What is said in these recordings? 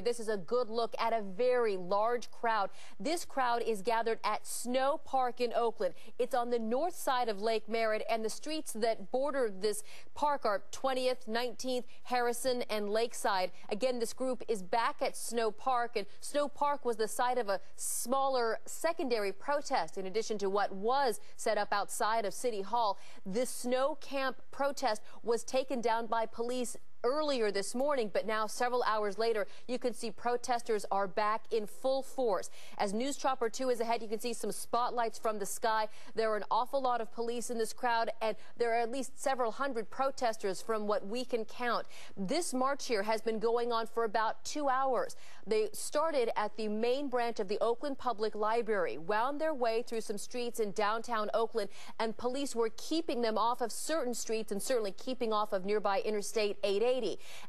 This is a good look at a very large crowd. This crowd is gathered at Snow Park in Oakland. It's on the north side of Lake Merritt, and the streets that border this park are 20th, 19th, Harrison, and Lakeside. Again, this group is back at Snow Park, and Snow Park was the site of a smaller secondary protest in addition to what was set up outside of City Hall. This snow camp protest was taken down by police earlier this morning, but now several hours later, you can see protesters are back in full force. As News Chopper 2 is ahead, you can see some spotlights from the sky. There are an awful lot of police in this crowd, and there are at least several hundred protesters from what we can count. This march here has been going on for about 2 hours. They started at the main branch of the Oakland Public Library, wound their way through some streets in downtown Oakland, and police were keeping them off of certain streets and certainly keeping off of nearby Interstate 880.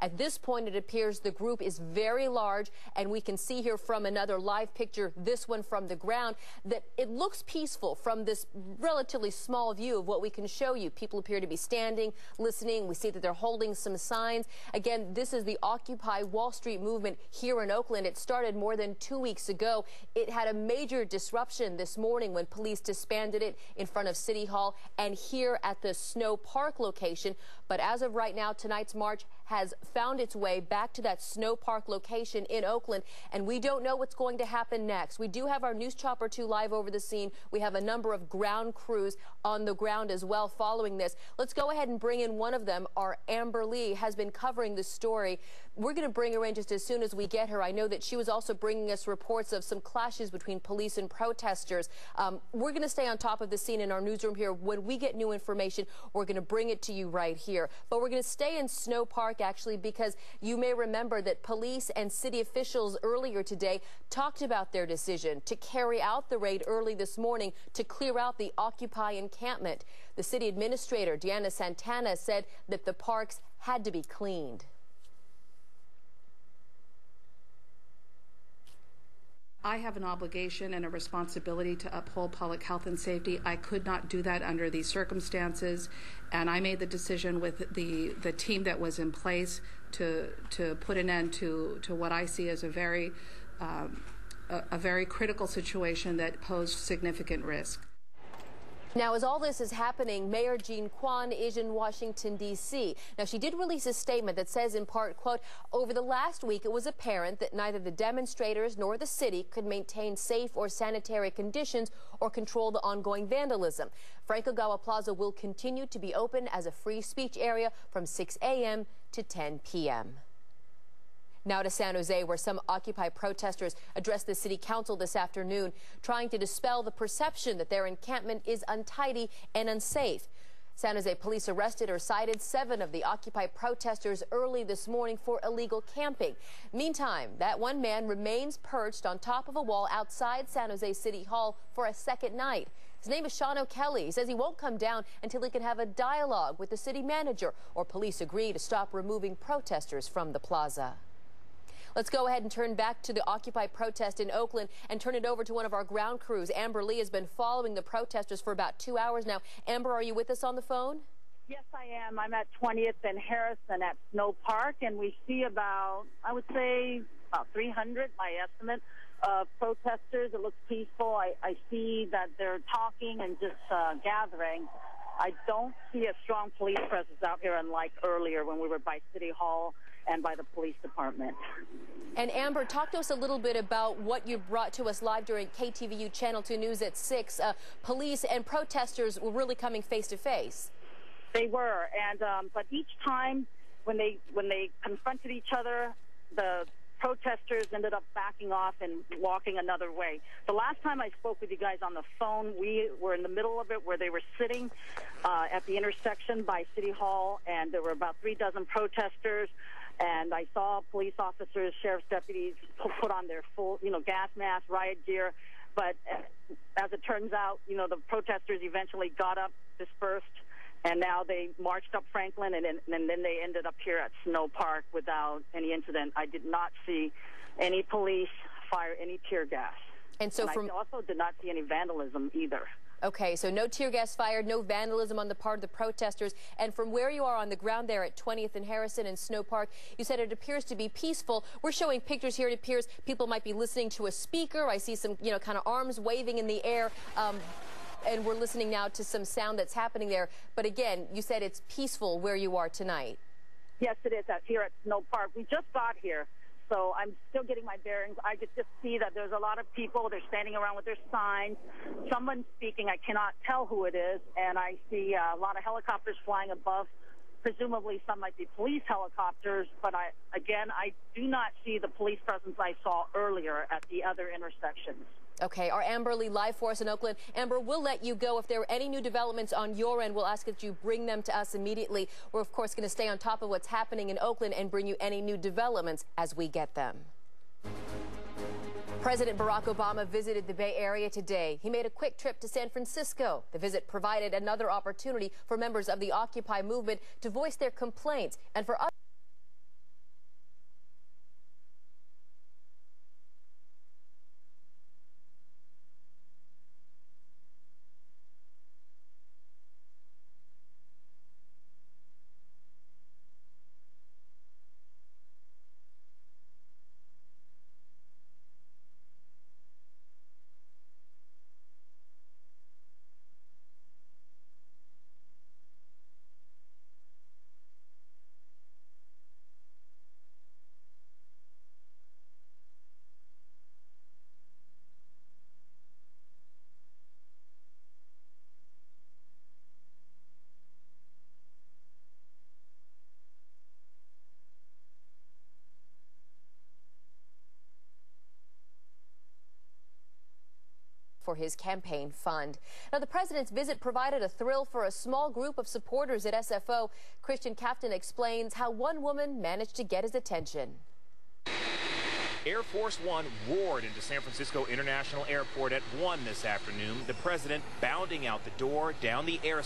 At this point, it appears the group is very large, and we can see here from another live picture, this one from the ground, that it looks peaceful from this relatively small view of what we can show you. People appear to be standing, listening. We see that they're holding some signs. Again, this is the Occupy Wall Street movement here in Oakland. It started more than 2 weeks ago. It had a major disruption this morning when police disbanded it in front of City Hall and here at the Snow Park location. But as of right now, tonight's march has found its way back to that Snow Park location in Oakland, and we don't know what's going to happen next. We do have our News Chopper 2 live over the scene. We have a number of ground crews on the ground as well following this. Let's go ahead and bring in one of them. Our Amber Lee has been covering this story. We're going to bring her in just as soon as we get her. I know that she was also bringing us reports of some clashes between police and protesters. We're going to stay on top of the scene in our newsroom here. When we get new information, we're going to bring it to you right here. But we're going to stay in Snow Park, actually, because you may remember that police and city officials earlier today talked about their decision to carry out the raid early this morning to clear out the Occupy encampment. The city administrator, Deanna Santana, said that the parks had to be cleaned. I have an obligation and a responsibility to uphold public health and safety. I could not do that under these circumstances, and I made the decision with the team that was in place to put an end to what I see as a very critical situation that posed significant risk. Now, as all this is happening, Mayor Jean Quan is in Washington, D.C. Now, she did release a statement that says, in part, quote, over the last week, it was apparent that neither the demonstrators nor the city could maintain safe or sanitary conditions or control the ongoing vandalism. Frank Ogawa Plaza will continue to be open as a free speech area from 6 a.m. to 10 p.m. Now to San Jose, where some Occupy protesters addressed the city council this afternoon, trying to dispel the perception that their encampment is untidy and unsafe. San Jose police arrested or cited 7 of the Occupy protesters early this morning for illegal camping. Meantime, that one man remains perched on top of a wall outside San Jose City Hall for a second night. His name is Sean O'Kelly. He says he won't come down until he can have a dialogue with the city manager or police agree to stop removing protesters from the plaza. Let's go ahead and turn back to the Occupy protest in Oakland and turn it over to one of our ground crews. Amber Lee has been following the protesters for about 2 hours now. Amber, are you with us on the phone? Yes, I am. I'm at 20th and Harrison at Snow Park, and we see about, I would say, about 300, my estimate, of protesters. It looks peaceful. I see that they're talking and just gathering. I don't see a strong police presence out here, unlike earlier when we were by City Hall and by the police department. And Amber, talk to us a little bit about what you brought to us live during KTVU Channel 2 News at 6. Police and protesters were really coming face to face. They were, and but each time when they confronted each other, the protesters ended up backing off and walking another way. The last time I spoke with you guys on the phone, we were in the middle of it where they were sitting at the intersection by City Hall, and there were about 3 dozen protesters. And I saw police officers, sheriff's deputies put on their full, gas masks, riot gear. But as it turns out, the protesters eventually got up, dispersed, and now they marched up Franklin, and then they ended up here at Snow Park without any incident. I did not see any police fire any tear gas. And so I also did not see any vandalism either. Okay, so no tear gas fired, no vandalism on the part of the protesters. And from where you are on the ground there at 20th and Harrison and Snow Park, you said it appears to be peaceful. We're showing pictures here. It appears people might be listening to a speaker. I see some, kind of arms waving in the air. And we're listening now to some sound that's happening there. But again, you said it's peaceful where you are tonight. Yes, it is here at Snow Park. We just got here, so I'm still getting my bearings. I could just see that there's a lot of people. They're standing around with their signs. Someone's speaking. I cannot tell who it is. And I see a lot of helicopters flying above. Presumably some might be police helicopters. But, I do not see the police presence I saw earlier at the other intersections. Okay, our Amber Lee live for us in Oakland. Amber, we'll let you go. If there are any new developments on your end, we'll ask that you bring them to us immediately. We're, of course, going to stay on top of what's happening in Oakland and bring you any new developments as we get them. President Barack Obama visited the Bay Area today. He made a quick trip to San Francisco. The visit provided another opportunity for members of the Occupy movement to voice their complaints and for others for his campaign fund. Now, the president's visit provided a thrill for a small group of supporters at SFO. Christian Captain explains how one woman managed to get his attention. Air Force One roared into San Francisco International Airport at 1 this afternoon. The president bounding out the door down the air.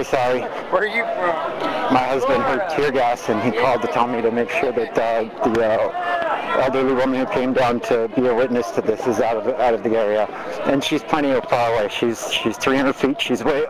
Very sorry. Where are you from? My husband heard tear gas, and he called to tell me to make sure that the elderly woman who came down to be a witness to this is out of the area. And she's plenty far away. She's 300 feet. She's way